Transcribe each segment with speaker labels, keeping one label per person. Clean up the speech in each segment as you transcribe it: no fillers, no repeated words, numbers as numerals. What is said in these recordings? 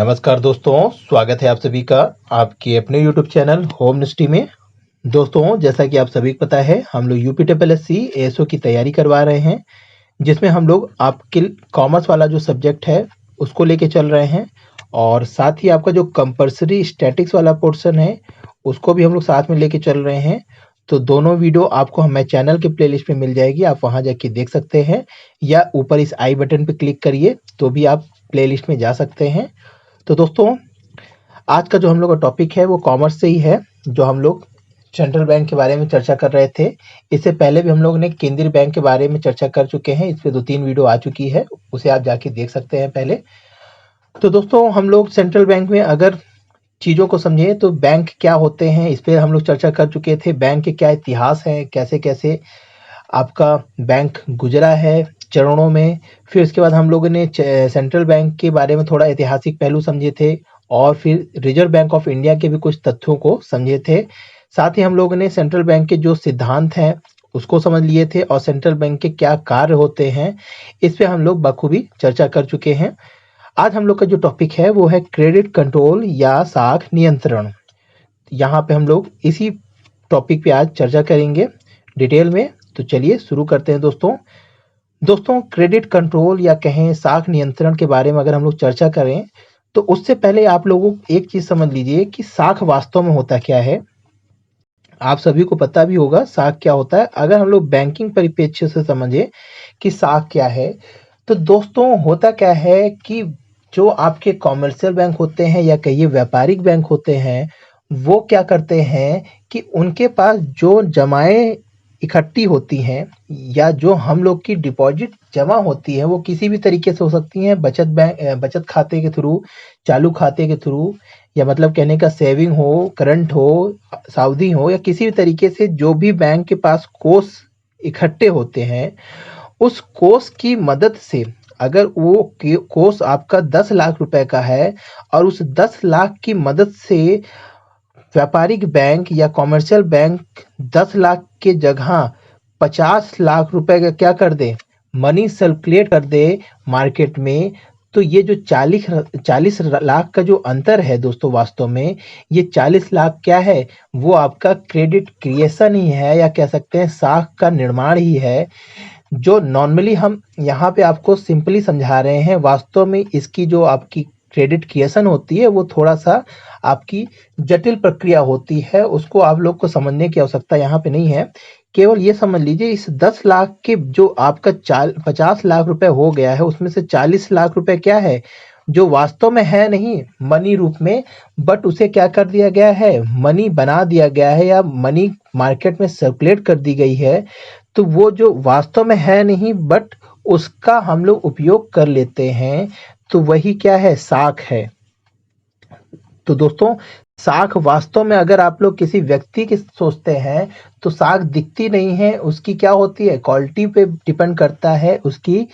Speaker 1: नमस्कार दोस्तों, स्वागत है आप सभी का आपके अपने YouTube चैनल होम मिनिस्ट्री में। दोस्तों, जैसा कि आप सभी को पता है, हम लोग यूपीएससी एएसओ की तैयारी करवा रहे हैं, जिसमें हम लोग आपके कॉमर्स वाला जो सब्जेक्ट है उसको लेके चल रहे हैं और साथ ही आपका जो कंपल्सरी स्टैटिक्स वाला पोर्शन है उसको भी हम लोग साथ में लेके चल रहे हैं। तो दोनों वीडियो आपको हमारे चैनल के प्लेलिस्ट में मिल जाएगी, आप वहां जाके देख सकते हैं, या ऊपर इस आई बटन पे क्लिक करिए तो भी आप प्लेलिस्ट में जा सकते हैं। तो दोस्तों, आज का जो हम लोग का टॉपिक है वो कॉमर्स से ही है, जो हम लोग सेंट्रल बैंक के बारे में चर्चा कर रहे थे। इससे पहले भी हम लोग ने केंद्रीय बैंक के बारे में चर्चा कर चुके हैं, इस पे 2-3 वीडियो आ चुकी है, उसे आप जाके देख सकते हैं पहले। तो दोस्तों, हम लोग सेंट्रल बैंक में अगर चीज़ों को समझें तो बैंक क्या होते हैं, इस पे हम लोग चर्चा कर चुके थे। बैंक के क्या इतिहास है, कैसे कैसे आपका बैंक गुजरा है चरणों में। फिर उसके बाद हम लोगों ने सेंट्रल बैंक के बारे में थोड़ा ऐतिहासिक पहलू समझे थे और फिर रिजर्व बैंक ऑफ इंडिया के भी कुछ तथ्यों को समझे थे। साथ ही हम लोगों ने सेंट्रल बैंक के जो सिद्धांत हैं उसको समझ लिए थे और सेंट्रल बैंक के क्या कार्य होते हैं, इस पे हम लोग बखूबी चर्चा कर चुके हैं। आज हम लोग का जो टॉपिक है वो है क्रेडिट कंट्रोल या साख नियंत्रण। यहाँ पे हम लोग इसी टॉपिक पे आज चर्चा करेंगे डिटेल में। तो चलिए शुरू करते हैं दोस्तों, क्रेडिट कंट्रोल या कहें साख नियंत्रण के बारे में अगर हम लोग चर्चा करें तो उससे पहले आप लोगों को एक चीज समझ लीजिए कि साख वास्तव में होता क्या है। आप सभी को पता भी होगा साख क्या होता है। अगर हम लोग बैंकिंग परिप्रेक्ष्य से समझे कि साख क्या है, तो दोस्तों होता क्या है कि जो आपके कॉमर्शियल बैंक होते हैं या कहिए व्यापारिक बैंक होते हैं, वो क्या करते हैं कि उनके पास जो जमाएं इकट्ठी होती हैं या जो हम लोग की डिपॉजिट जमा होती है, वो किसी भी तरीके से हो सकती हैं, बचत खाते के थ्रू, चालू खाते के थ्रू, या मतलब कहने का सेविंग हो, करंट हो, सावधि हो, या किसी भी तरीके से जो भी बैंक के पास कोष इकट्ठे होते हैं, उस कोष की मदद से अगर वो कोष आपका 10 लाख रुपए का है और उस 10 लाख की मदद से व्यापारिक बैंक या कॉमर्शियल बैंक 10 लाख के जगह 50 लाख रुपए का क्या कर दे, मनी सर्कुलेट कर दे मार्केट में, तो ये जो 40 लाख का जो अंतर है दोस्तों, वास्तव में ये 40 लाख क्या है, वो आपका क्रेडिट क्रिएशन ही है, या कह सकते हैं साख का निर्माण ही है। जो नॉर्मली हम यहाँ पे आपको सिंपली समझा रहे हैं, वास्तव में इसकी जो आपकी क्रेडिट क्रिएशन होती है वो थोड़ा सा आपकी जटिल प्रक्रिया होती है, उसको आप लोग को समझने की आवश्यकता यहाँ पे नहीं है। केवल ये समझ लीजिए, इस 10 लाख के जो आपका 50 लाख रुपए हो गया है, उसमें से 40 लाख रुपए क्या है, जो वास्तव में है नहीं मनी रूप में, बट उसे क्या कर दिया गया है, मनी बना दिया गया है, या मनी मार्केट में सर्कुलेट कर दी गई है। तो वो जो वास्तव में है नहीं बट उसका हम लोग उपयोग कर लेते हैं, तो वही क्या है, साख है। तो दोस्तों, साख वास्तव में अगर आप लोग किसी व्यक्ति की सोचते हैं तो साख दिखती नहीं है, उसकी क्या होती है, क्वालिटी पे डिपेंड करता है, उसकी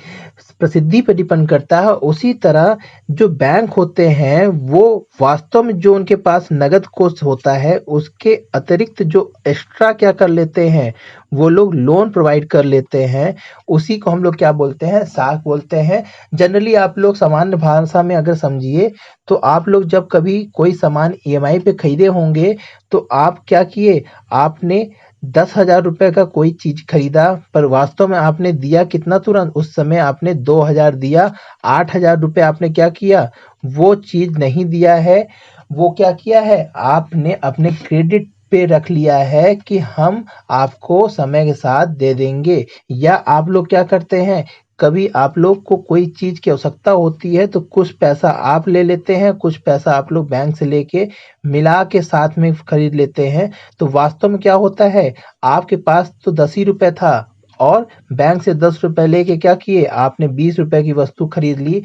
Speaker 1: प्रसिद्धि पे डिपेंड करता है। उसी तरह जो बैंक होते हैं वो वास्तव में जो उनके पास नगद कोष होता है उसके अतिरिक्त जो एक्स्ट्रा क्या कर लेते हैं, वो लोग लोन प्रोवाइड कर लेते हैं। उसी को हम लोग क्या बोलते हैं, साख बोलते हैं। जनरली आप लोग सामान्य भाषा में अगर समझिए तो आप लोग जब कभी कोई सामान ईएमआई पे खरीदे होंगे तो आप क्या किए, आपने 10,000 रुपए का कोई चीज खरीदा, पर वास्तव में आपने दिया कितना, तुरंत उस समय आपने 2,000 दिया, 8,000 रुपए आपने क्या किया, वो चीज नहीं दिया है। वो क्या किया है, आपने अपने क्रेडिट पे रख लिया है कि हम आपको समय के साथ दे देंगे। या आप लोग क्या करते हैं, कभी आप लोग को कोई चीज की आवश्यकता होती है तो कुछ पैसा आप ले लेते हैं, कुछ पैसा आप लोग बैंक से लेके मिला के साथ में खरीद लेते हैं। तो वास्तव में क्या होता है, आपके पास तो 10 ही रुपए था और बैंक से 10 रुपए लेके क्या किए, आपने 20 रुपए की वस्तु खरीद ली,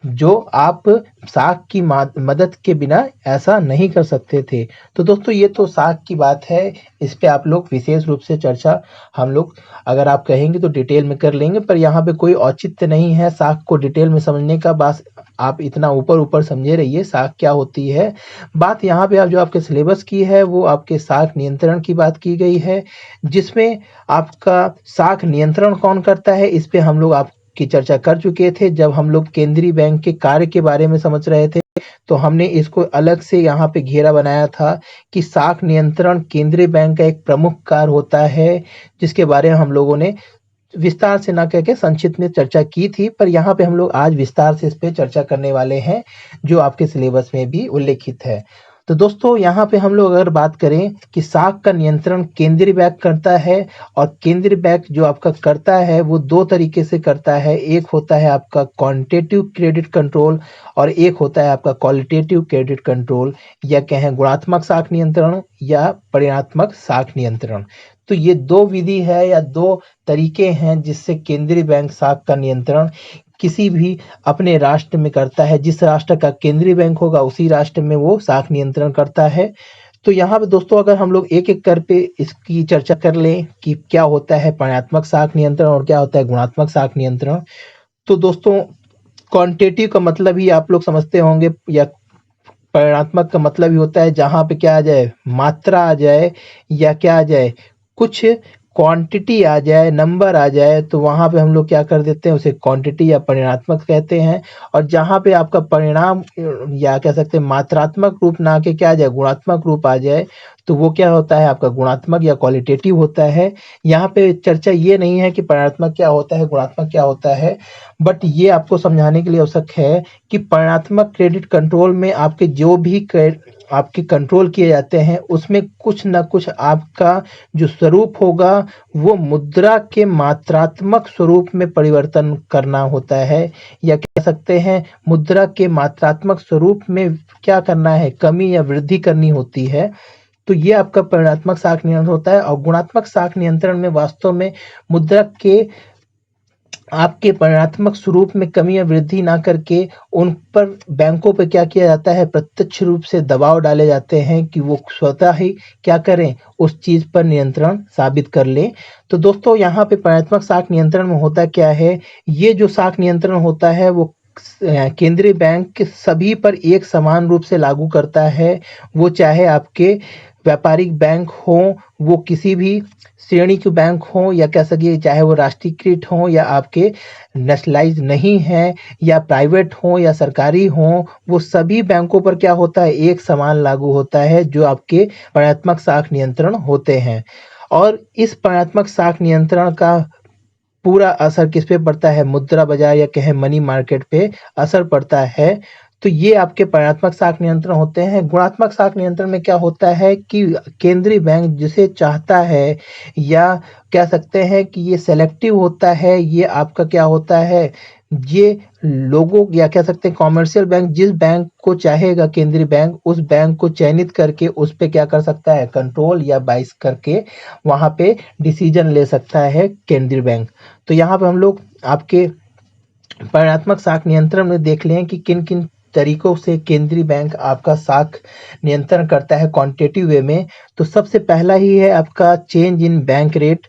Speaker 1: जो आप साख की मदद के बिना ऐसा नहीं कर सकते थे। तो दोस्तों, ये तो साख की बात है, इस पे आप लोग विशेष रूप से चर्चा हम लोग अगर आप कहेंगे तो डिटेल में कर लेंगे, पर यहाँ पे कोई औचित्य नहीं है साख को डिटेल में समझने का। बस आप इतना ऊपर ऊपर समझे रहिए साख क्या होती है। बात यहाँ पे आप जो आपके सिलेबस की है वो आपके साख नियंत्रण की बात की गई है, जिसमें आपका साख नियंत्रण कौन करता है, इस पे हम लोग आप की चर्चा कर चुके थे जब हम लोग केंद्रीय बैंक के कार्य के बारे में समझ रहे थे। तो हमने इसको अलग से यहाँ पे घेरा बनाया था कि साख नियंत्रण केंद्रीय बैंक का एक प्रमुख कार्य होता है, जिसके बारे में हम लोगों ने विस्तार से ना कह के संक्षिप्त में चर्चा की थी, पर यहाँ पे हम लोग आज विस्तार से इस पे चर्चा करने वाले हैं, जो आपके सिलेबस में भी उल्लेखित है। तो दोस्तों यहाँ पे हम लोग अगर बात करें कि साख का नियंत्रण केंद्रीय बैंक करता है, और केंद्रीय बैंक जो आपका करता है वो दो तरीके से करता है। एक होता है आपका क्वांटिटेटिव क्रेडिट कंट्रोल और एक होता है आपका क्वालिटेटिव क्रेडिट कंट्रोल, या कहें गुणात्मक साख नियंत्रण या परिमाणात्मक साख नियंत्रण। तो ये दो विधि है या दो तरीके हैं जिससे केंद्रीय बैंक साख का नियंत्रण किसी भी अपने राष्ट्र में करता है। जिस राष्ट्र का केंद्रीय बैंक होगा उसी राष्ट्र में वो साख नियंत्रण करता है। तो यहाँ पे दोस्तों अगर हम लोग एक एक कर पे इसकी चर्चा कर लें कि क्या होता है परिमाणात्मक साख नियंत्रण और क्या होता है गुणात्मक साख नियंत्रण। तो दोस्तों क्वांटिटेटिव का मतलब ही आप लोग समझते होंगे, या परिमाणात्मक का मतलब ही होता है जहाँ पे क्या आ जाए, मात्रा आ जाए, या क्या आ जाए, कुछ क्वांटिटी आ जाए, नंबर आ जाए, तो वहां पे हम लोग क्या कर देते हैं, उसे क्वांटिटी या परिमाणात्मक कहते हैं। और जहां पे आपका परिणाम या कह सकते हैं मात्रात्मक रूप ना के क्या आ जाए, गुणात्मक रूप आ जाए, तो वो क्या होता है आपका गुणात्मक या क्वालिटेटिव होता है। यहाँ पे चर्चा ये नहीं है कि परिमाणात्मक क्या होता है, गुणात्मक क्या होता है, बट ये आपको समझाने के लिए आवश्यक है कि परिमाणात्मक क्रेडिट कंट्रोल में आपके जो भी आपके कंट्रोल किए जाते हैं उसमें कुछ ना कुछ आपका जो स्वरूप होगा वो मुद्रा के मात्रात्मक स्वरूप में परिवर्तन करना होता है, या कह सकते हैं मुद्रा के मात्रात्मक स्वरूप में क्या करना है, कमी या वृद्धि करनी होती है। तो ये आपका परिमाणात्मक साख नियंत्रण होता है। और गुणात्मक साख नियंत्रण में वास्तव में मुद्रा के आपके परिमाणात्मक स्वरूप में कमी या वृद्धि ना करके उन पर बैंकों पर क्या किया जाता है, प्रत्यक्ष रूप से दबाव डाले जाते हैं कि वो स्वतः ही क्या करें, उस चीज पर नियंत्रण साबित कर लें। तो दोस्तों यहाँ पे परिमाणात्मक साख नियंत्रण में होता क्या है, ये जो साख नियंत्रण होता है वो केंद्रीय बैंक के सभी पर एक समान रूप से लागू करता है। वो चाहे आपके व्यापारिक बैंक हो, वो किसी भी श्रेणी के बैंक हो, या कह सकिए चाहे वो राष्ट्रीयकृत हो या आपके नेशनलाइज नहीं है, या प्राइवेट हो या सरकारी हो, वो सभी बैंकों पर क्या होता है, एक समान लागू होता है, जो आपके परिमाणात्मक साख नियंत्रण होते हैं। और इस परिमाणात्मक साख नियंत्रण का पूरा असर किस पे पड़ता है, मुद्रा बाजार या कहें मनी मार्केट पे असर पड़ता है। तो ये आपके परिमाणात्मक साख नियंत्रण होते हैं। गुणात्मक साख नियंत्रण में क्या होता है कि केंद्रीय बैंक जिसे चाहता है, या कह सकते हैं कि ये सेलेक्टिव होता है, ये आपका क्या होता है, ये लोगों या कह सकते हैं कॉमर्शियल बैंक जिस बैंक को चाहेगा केंद्रीय बैंक, उस बैंक को चयनित करके उस पे क्या कर सकता है, कंट्रोल या बाइस करके वहां पे डिसीजन ले सकता है केंद्रीय बैंक। तो यहाँ पे हम लोग आपके परिमाणात्मक साख नियंत्रण में देख लें कि किन किन तरीकों से केंद्रीय बैंक आपका साख नियंत्रण करता है क्वांटिटेटिव वे में। तो सबसे पहला ही है आपका चेंज इन बैंक रेट,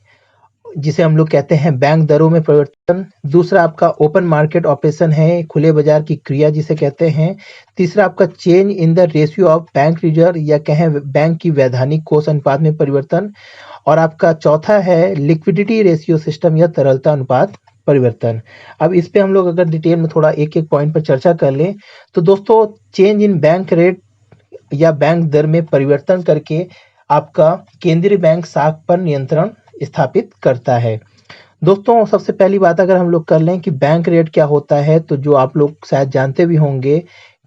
Speaker 1: जिसे हम लोग कहते हैं बैंक दरों में परिवर्तन। दूसरा आपका ओपन मार्केट ऑपरेशन है, खुले बाजार की क्रिया जिसे कहते हैं। तीसरा आपका change in the ratio of bank reserve, या कहें बैंक की वैधानिक कोष अनुपात में परिवर्तन। और आपका चौथा है लिक्विडिटी रेशियो सिस्टम या तरलता अनुपात परिवर्तन। अब इस पे हम लोग अगर डिटेल में थोड़ा एक एक पॉइंट पर चर्चा कर लें, तो दोस्तों चेंज इन बैंक रेट या बैंक दर में परिवर्तन करके आपका केंद्रीय बैंक साख पर नियंत्रण स्थापित करता है। दोस्तों सबसे पहली बात अगर हम लोग कर लें कि बैंक रेट क्या होता है, तो जो आप लोग शायद जानते भी होंगे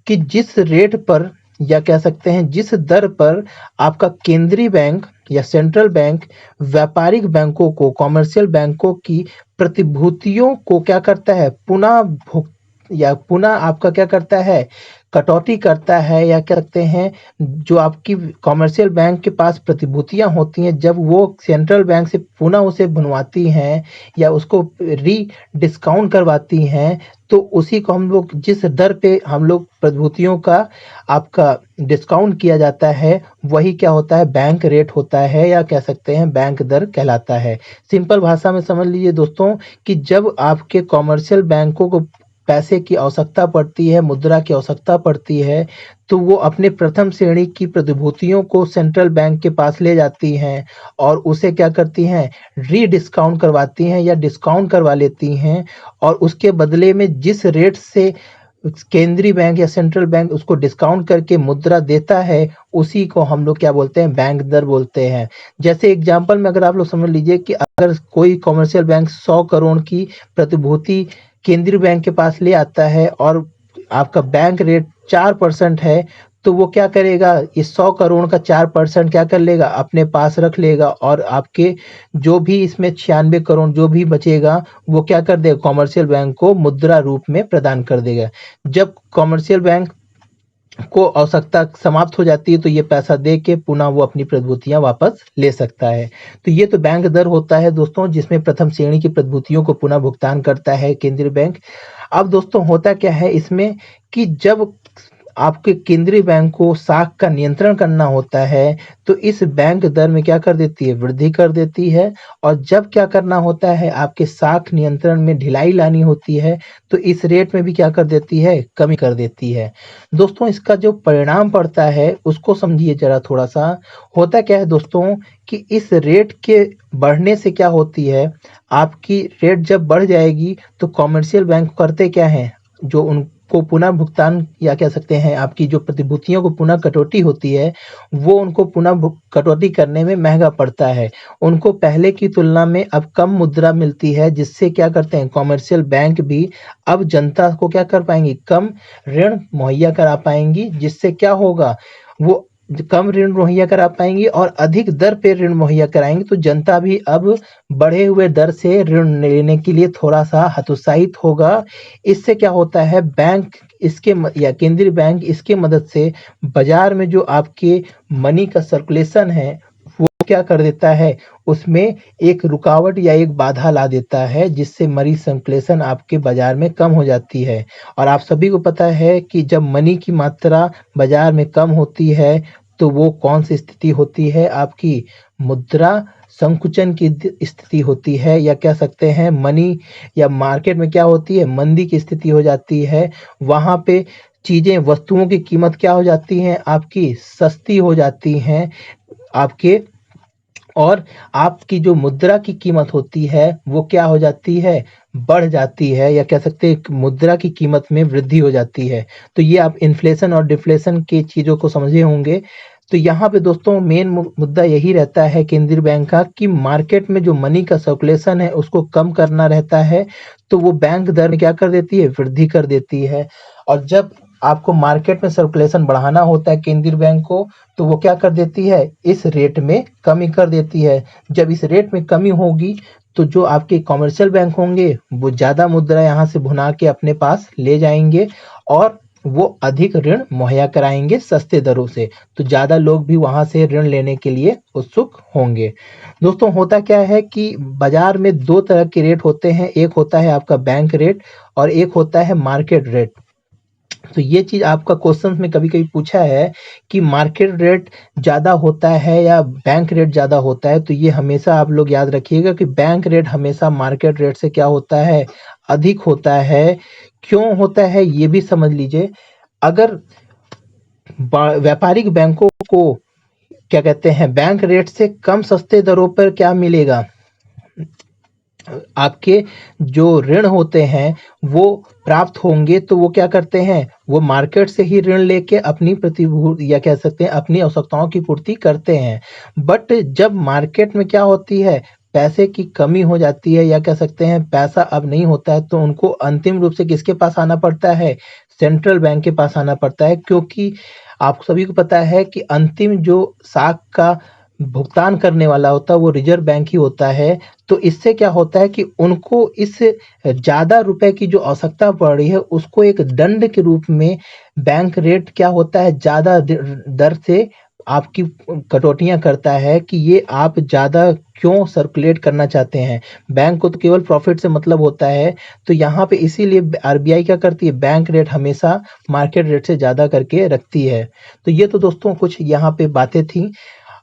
Speaker 1: कि जिस रेट पर या कह सकते हैं जिस दर पर आपका केंद्रीय बैंक या सेंट्रल बैंक व्यापारिक बैंकों को, कॉमर्शियल बैंकों की प्रतिभूतियों को क्या करता है, पुनः आपका क्या करता है, कटौती करता है, या कह सकते हैं जो आपकी कॉमर्शियल बैंक के पास प्रतिभूतियां होती हैं जब वो सेंट्रल बैंक से पुनः उसे बनवाती हैं या उसको री डिस्काउंट करवाती हैं, तो उसी को हम लोग जिस दर पे हम लोग प्रतिभूतियों का आपका डिस्काउंट किया जाता है वही क्या होता है, बैंक रेट होता है, या कह सकते हैं बैंक दर कहलाता है। सिंपल भाषा में समझ लीजिए दोस्तों कि जब आपके कॉमर्शियल बैंकों को पैसे की आवश्यकता पड़ती है, मुद्रा की आवश्यकता पड़ती है, तो वो अपने प्रथम श्रेणी की प्रतिभूतियों को सेंट्रल बैंक के पास ले जाती हैं और उसे क्या करती हैं, री डिस्काउंट करवाती हैं या डिस्काउंट करवा लेती हैं, और उसके बदले में जिस रेट से केंद्रीय बैंक या सेंट्रल बैंक उसको डिस्काउंट करके मुद्रा देता है, उसी को हम लोग क्या बोलते हैं, बैंक दर बोलते हैं। जैसे एग्जांपल में अगर आप लोग समझ लीजिए कि अगर कोई कमर्शियल बैंक 100 करोड़ की प्रतिभूति केंद्रीय बैंक के पास ले आता है और आपका बैंक रेट 4% है, तो वो क्या करेगा, ये 100 करोड़ का 4% क्या कर लेगा, अपने पास रख लेगा और आपके जो भी इसमें 96 करोड़ जो भी बचेगा वो क्या कर देगा, कॉमर्शियल बैंक को मुद्रा रूप में प्रदान कर देगा। जब कॉमर्शियल बैंक को आवश्यकता समाप्त हो जाती है तो ये पैसा दे के पुनः वो अपनी प्रतिभूतियां वापस ले सकता है। तो ये तो बैंक दर होता है दोस्तों, जिसमें प्रथम श्रेणी की प्रतिभूतियों को पुनः भुगतान करता है केंद्रीय बैंक। अब दोस्तों होता क्या है इसमें कि जब आपके केंद्रीय बैंक को साख का नियंत्रण करना होता है तो इस बैंक दर में क्या कर देती है, वृद्धि कर देती है। और जब क्या करना होता है, आपके साख नियंत्रण में ढिलाई लानी होती है तो इस रेट में भी क्या कर देती है, कमी कर देती है। दोस्तों इसका जो परिणाम पड़ता है उसको समझिए जरा थोड़ा सा। होता क्या है दोस्तों कि इस रेट के बढ़ने से क्या होती है, आपकी रेट जब बढ़ जाएगी तो कॉमर्शियल बैंक करते क्या हैं, जो उनको पुनः भुगतान या कह सकते हैं आपकी जो प्रतिभूतियों को पुनः कटौती होती है वो उनको पुनः कटौती करने में महंगा पड़ता है। उनको पहले की तुलना में अब कम मुद्रा मिलती है, जिससे क्या करते हैं कॉमर्शियल बैंक भी अब जनता को क्या कर पाएंगी, कम ऋण मुहैया करा पाएंगी। जिससे क्या होगा, वो कम ऋण मुहैया करा पाएंगी और अधिक दर पे ऋण मुहैया कराएंगे, तो जनता भी अब बढ़े हुए दर से ऋण लेने के लिए थोड़ा सा हतोत्साहित होगा। इससे क्या होता है, बैंक इसके या केंद्रीय बैंक इसके मदद से बाजार में जो आपके मनी का सर्कुलेशन है वो क्या कर देता है, उसमें एक रुकावट या एक बाधा ला देता है, जिससे मनी सर्कुलेशन आपके बाजार में कम हो जाती है। और आप सभी को पता है कि जब मनी की मात्रा बाजार में कम होती है तो वो कौन सी स्थिति होती है, आपकी मुद्रा संकुचन की स्थिति होती है, या कह सकते हैं मनी या मार्केट में क्या होती है, मंदी की स्थिति हो जाती है। वहां पे चीजें वस्तुओं की कीमत क्या हो जाती हैं, आपकी सस्ती हो जाती हैं आपके, और आपकी जो मुद्रा की कीमत होती है वो क्या हो जाती है, बढ़ जाती है, या कह सकते हैं मुद्रा की कीमत में वृद्धि हो जाती है। तो ये आप इन्फ्लेशन और डिफ्लेशन की चीजों को समझे होंगे। तो यहाँ पे दोस्तों मेन मुद्दा यही रहता है केंद्रीय बैंक का कि मार्केट में जो मनी का सर्कुलेशन है उसको कम करना रहता है, तो वो बैंक दर में क्या कर देती है, वृद्धि कर देती है। और जब आपको मार्केट में सर्कुलेशन बढ़ाना होता है केंद्रीय बैंक को, तो वो क्या कर देती है, इस रेट में कमी कर देती है। जब इस रेट में कमी होगी तो जो आपके कॉमर्शियल बैंक होंगे वो ज्यादा मुद्रा यहाँ से भुना के अपने पास ले जाएंगे और वो अधिक ऋण मुहैया कराएंगे सस्ते दरों से, तो ज्यादा लोग भी वहां से ऋण लेने के लिए उत्सुक होंगे। दोस्तों होता क्या है कि बाजार में दो तरह के रेट होते हैं, एक होता है आपका बैंक रेट और एक होता है मार्केट रेट। तो ये चीज आपका क्वेश्चन में कभी कभी पूछा है कि मार्केट रेट ज्यादा होता है या बैंक रेट ज्यादा होता है, तो ये हमेशा आप लोग याद रखिएगा कि बैंक रेट हमेशा मार्केट रेट से क्या होता है, अधिक होता है। क्यों होता है ये भी समझ लीजिए। अगर व्यापारिक बैंकों को क्या कहते हैं, बैंक रेट से कम सस्ते दरों पर क्या मिलेगा, आपके जो ऋण होते हैं वो प्राप्त होंगे, तो वो क्या करते हैं, वो मार्केट से ही ऋण लेके अपनी प्रतिभूति या कह सकते हैं अपनी आवश्यकताओं की पूर्ति करते हैं। बट जब मार्केट में क्या होती है, पैसे की कमी हो जाती है या कह सकते हैं पैसा अब नहीं होता है, तो उनको अंतिम रूप से किसके पास आना पड़ता है, सेंट्रल बैंक के पास आना पड़ता है। क्योंकि आप सभी को पता है कि अंतिम जो साख का भुगतान करने वाला होता है वो रिजर्व बैंक ही होता है। तो इससे क्या होता है कि उनको इस ज्यादा रुपए की जो आवश्यकता पड़ रही है उसको एक दंड के रूप में बैंक रेट क्या होता है, ज्यादा दर से आपकी कटौतियां करता है कि ये आप ज्यादा क्यों सर्कुलेट करना चाहते हैं। बैंक को तो केवल प्रॉफिट से मतलब होता है, तो यहाँ पे इसीलिए आरबीआई क्या करती है, बैंक रेट हमेशा मार्केट रेट से ज्यादा करके रखती है। तो ये तो दोस्तों कुछ यहाँ पे बातें थी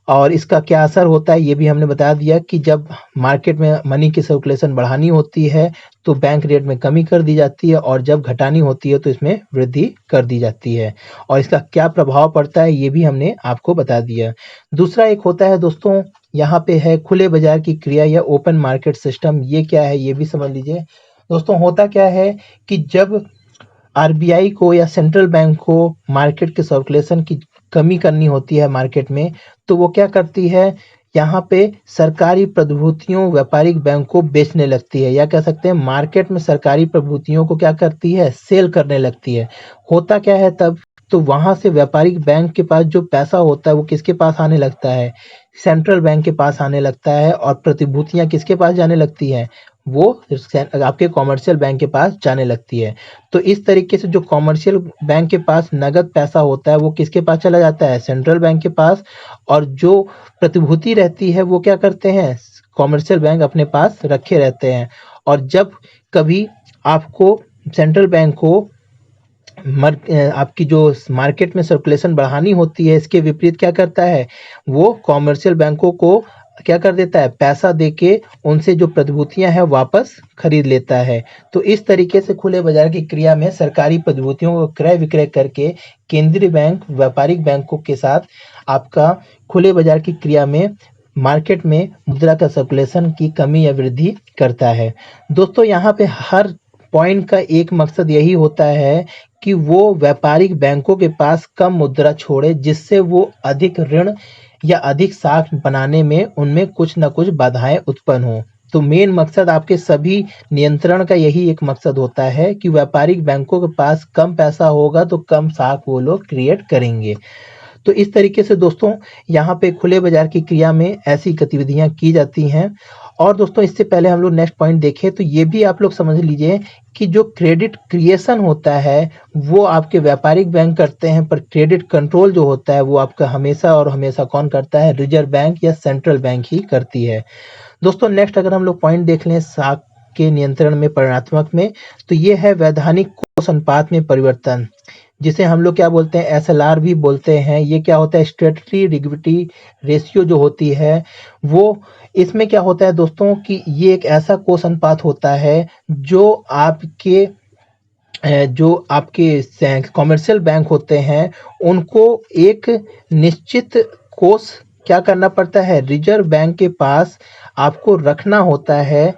Speaker 1: और इसका क्या असर होता है ये भी हमने बता दिया कि जब मार्केट में मनी की सर्कुलेशन बढ़ानी होती है तो बैंक रेट में कमी कर दी जाती है और जब घटानी होती है तो इसमें वृद्धि कर दी जाती है। और इसका क्या प्रभाव पड़ता है ये भी हमने आपको बता दिया। दूसरा एक होता है दोस्तों, यहाँ पे है खुले बाजार की क्रिया या ओपन मार्केट सिस्टम। ये क्या है ये भी समझ लीजिए। दोस्तों होता क्या है कि जब आरबीआई को या सेंट्रल बैंक को मार्केट के सर्कुलेशन की कमी करनी होती है मार्केट में, तो वो क्या करती है, यहाँ पे सरकारी प्रभूतियों व्यापारिक बैंक को बेचने लगती है, या कह सकते हैं मार्केट में सरकारी प्रभूतियों को क्या करती है, सेल करने लगती है। होता क्या है तब, तो वहां से व्यापारिक बैंक के पास जो पैसा होता है वो किसके पास आने लगता है, सेंट्रल बैंक के पास आने लगता है, और प्रतिभूतियां किसके पास जाने लगती हैं, वो आपके कॉमर्शियल बैंक के पास जाने लगती है। तो इस तरीके से जो कॉमर्शियल बैंक के पास नगद पैसा होता है वो किसके पास चला जाता है, सेंट्रल बैंक के पास, और जो प्रतिभूति रहती है वो क्या करते हैं, कॉमर्शियल बैंक अपने पास रखे रहते हैं। और जब कभी आपको सेंट्रल बैंक को आपकी जो मार्केट में सर्कुलेशन बढ़ानी होती है, इसके विपरीत क्या करता है, वो कॉमर्शियल बैंकों को क्या कर देता है, पैसा देके उनसे जो प्रतिभूतियां हैं वापस खरीद लेता है। तो इस तरीके से खुले बाजार की क्रिया में सरकारी प्रतिभूतियों को क्रय विक्रय करके केंद्रीय बैंक व्यापारिक बैंकों के साथ आपका खुले बाजार की क्रिया में मार्केट में मुद्रा का सर्कुलेशन की कमी या वृद्धि करता है। दोस्तों यहाँ पे हर पॉइंट का एक मकसद यही होता है कि वो व्यापारिक बैंकों के पास कम मुद्रा छोड़े, जिससे वो अधिक ऋण या अधिक साख बनाने में उनमें कुछ न कुछ बाधाएं उत्पन्न हो। तो मेन मकसद आपके सभी नियंत्रण का यही एक मकसद होता है कि व्यापारिक बैंकों के पास कम पैसा होगा तो कम साख वो लोग क्रिएट करेंगे। तो इस तरीके से दोस्तों यहाँ पे खुले बाजार की क्रिया में ऐसी गतिविधियां की जाती हैं। और दोस्तों इससे पहले हम लोग नेक्स्ट पॉइंट देखें तो ये भी आप लोग समझ लीजिए कि जो क्रेडिट क्रिएशन होता है वो आपके व्यापारिक बैंक करते हैं, पर क्रेडिट कंट्रोल जो होता है वो आपका हमेशा और हमेशा कौन करता है, रिजर्व बैंक या सेंट्रल बैंक ही करती है। दोस्तों नेक्स्ट अगर हम लोग पॉइंट देख लें साख के नियंत्रण में परिणात्मक में, तो ये है वैधानिक कोष अनुपात में परिवर्तन, जिसे हम लोग क्या बोलते हैं, एसएलआर भी बोलते हैं। ये क्या होता है, स्टेटरी लिक्विडिटी रेशियो जो होती है वो, इसमें क्या होता है दोस्तों कि ये एक ऐसा कोष अनुपात होता है जो आपके कॉमर्शियल बैंक होते हैं उनको एक निश्चित कोष क्या करना पड़ता है, रिजर्व बैंक के पास आपको रखना होता है।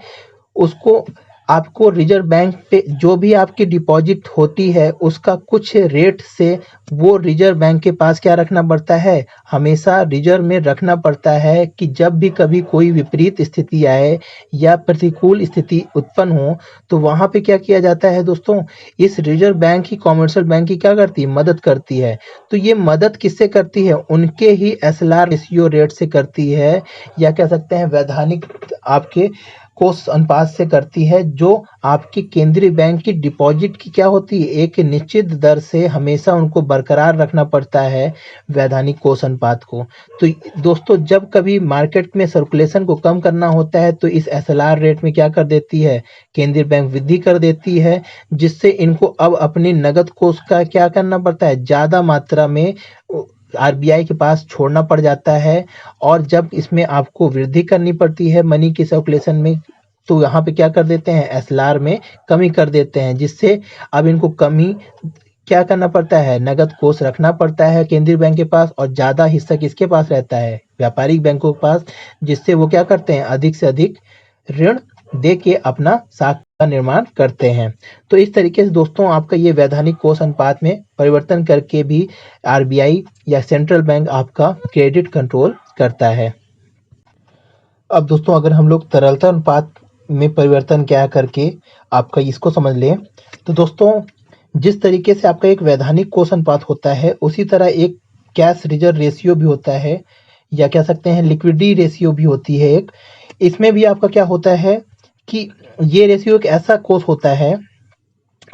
Speaker 1: उसको आपको रिजर्व बैंक पे जो भी आपकी डिपॉजिट होती है उसका कुछ रेट से वो रिजर्व बैंक के पास क्या रखना पड़ता है, हमेशा रिजर्व में रखना पड़ता है कि जब भी कभी कोई विपरीत स्थिति आए या प्रतिकूल स्थिति उत्पन्न हो तो वहां पे क्या किया जाता है दोस्तों, इस रिजर्व बैंक ही कॉमर्शियल बैंक की क्या करती है, मदद करती है। तो ये मदद किससे करती है, उनके ही एसएलआर रेशियो रेट से करती है, या कह सकते हैं वैधानिक आपके कोष अनुपात से करती है, जो आपकी केंद्रीय बैंक की डिपॉजिट की क्या होती है, एक निश्चित दर से हमेशा उनको बरकरार रखना पड़ता है वैधानिक कोष अनुपात को। तो दोस्तों जब कभी मार्केट में सर्कुलेशन को कम करना होता है तो इस एसएलआर रेट में क्या कर देती है, केंद्रीय बैंक वृद्धि कर देती है, जिससे इनको अब अपनी नगद कोष का क्या करना पड़ता है, ज्यादा मात्रा में आरबीआई के पास छोड़ना पड़ जाता है। और जब इसमें आपको वृद्धि करनी पड़ती है मनी की सर्कुलेशन में, तो यहाँ पे क्या कर देते हैं, एसएलआर में कमी कर देते हैं, जिससे अब इनको कमी क्या करना पड़ता है, नगद कोष रखना पड़ता है केंद्रीय बैंक के पास, और ज्यादा हिस्सा किसके पास रहता है, व्यापारिक बैंकों के पास, जिससे वो क्या करते हैं, अधिक से अधिक ऋण दे के अपना साख का निर्माण करते हैं। तो इस तरीके से दोस्तों आपका ये वैधानिक कोष अनुपात में परिवर्तन करके भी आरबीआई या सेंट्रल बैंक आपका क्रेडिट कंट्रोल करता है। अब दोस्तों अगर हम लोग तरलता अनुपात में परिवर्तन क्या करके आपका इसको समझ लें, तो दोस्तों जिस तरीके से आपका एक वैधानिक कोष अनुपात होता है उसी तरह एक कैश रिजर्व रेशियो भी होता है, या कह सकते हैं लिक्विडिटी रेशियो भी होती है एक। इसमें भी आपका क्या होता है कि ये रेशियो एक ऐसा कोष होता है,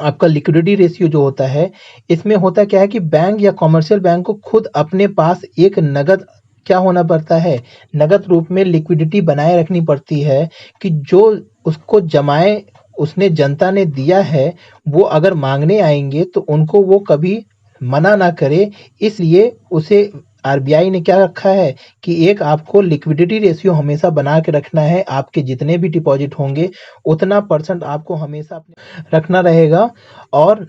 Speaker 1: आपका लिक्विडिटी रेशियो जो होता है, इसमें होता क्या है कि बैंक या कॉमर्शियल बैंक को खुद अपने पास एक नगद क्या होना पड़ता है, नगद रूप में लिक्विडिटी बनाए रखनी पड़ती है, कि जो उसको जमाए उसने जनता ने दिया है वो अगर मांगने आएंगे तो उनको वो कभी मना ना करे। इसलिए उसे आरबीआई ने क्या रखा है कि एक आपको लिक्विडिटी रेशियो हमेशा बना के रखना है, आपके जितने भी डिपॉजिट होंगे उतना % आपको हमेशा रखना रहेगा। और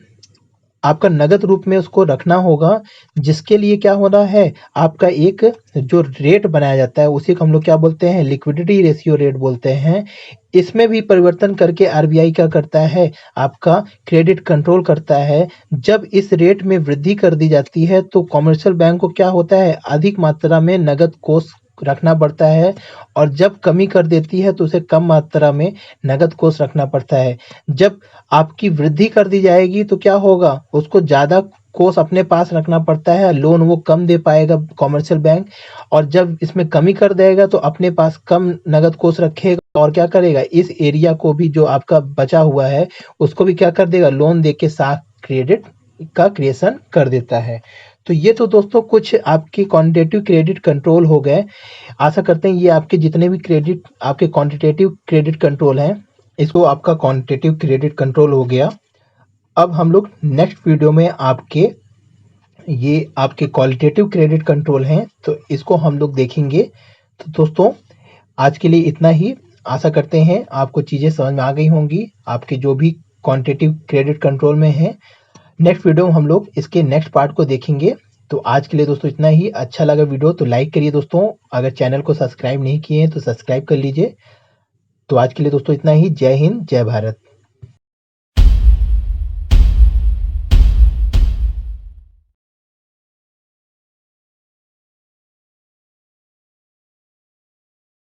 Speaker 1: आपका नगद रूप में उसको रखना होगा, जिसके लिए क्या होना है, आपका एक जो रेट बनाया जाता है उसी को हम लोग क्या बोलते हैं, लिक्विडिटी रेशियो रेट बोलते हैं। इसमें भी परिवर्तन करके आरबीआई क्या करता है, आपका क्रेडिट कंट्रोल करता है। जब इस रेट में वृद्धि कर दी जाती है तो कमर्शियल बैंक को क्या होता है, अधिक मात्रा में नगद कोष रखना पड़ता है, और जब कमी कर देती है तो उसे कम मात्रा में नगद कोष रखना पड़ता है। जब आपकी वृद्धि कर दी जाएगी तो क्या होगा, उसको ज़्यादा कोष अपने पास रखना पड़ता है, लोन वो कम दे पाएगा कमर्शियल बैंक। और जब इसमें कमी कर देगा तो अपने पास कम नगद कोष रखेगा और क्या करेगा, इस एरिया को भी जो आपका बचा हुआ है उसको भी क्या कर देगा, लोन दे के साथ क्रेडिट का क्रिएशन कर देता है। तो ये तो दोस्तों कुछ आपके क्वांटिटेटिव क्रेडिट कंट्रोल हो गए। आशा करते हैं ये आपके जितने भी क्रेडिट आपके क्वांटिटेटिव क्रेडिट कंट्रोल हैं, इसको आपका क्वांटिटेटिव क्रेडिट कंट्रोल हो गया। अब हम लोग नेक्स्ट वीडियो में ये आपके क्वालिटेटिव क्रेडिट कंट्रोल हैं, तो इसको हम लोग देखेंगे। तो दोस्तों आज के लिए इतना ही। आशा करते हैं आपको चीज़ें समझ में आ गई होंगी, आपके जो भी क्वांटिटेटिव क्रेडिट कंट्रोल में है। नेक्स्ट वीडियो में हम लोग इसके नेक्स्ट पार्ट को देखेंगे। तो आज के लिए दोस्तों इतना ही। अच्छा लगा वीडियो तो लाइक करिए दोस्तों, अगर चैनल को सब्सक्राइब नहीं किए हैं तो सब्सक्राइब कर लीजिए। तो आज के लिए दोस्तों इतना ही। जय हिंद, जय भारत।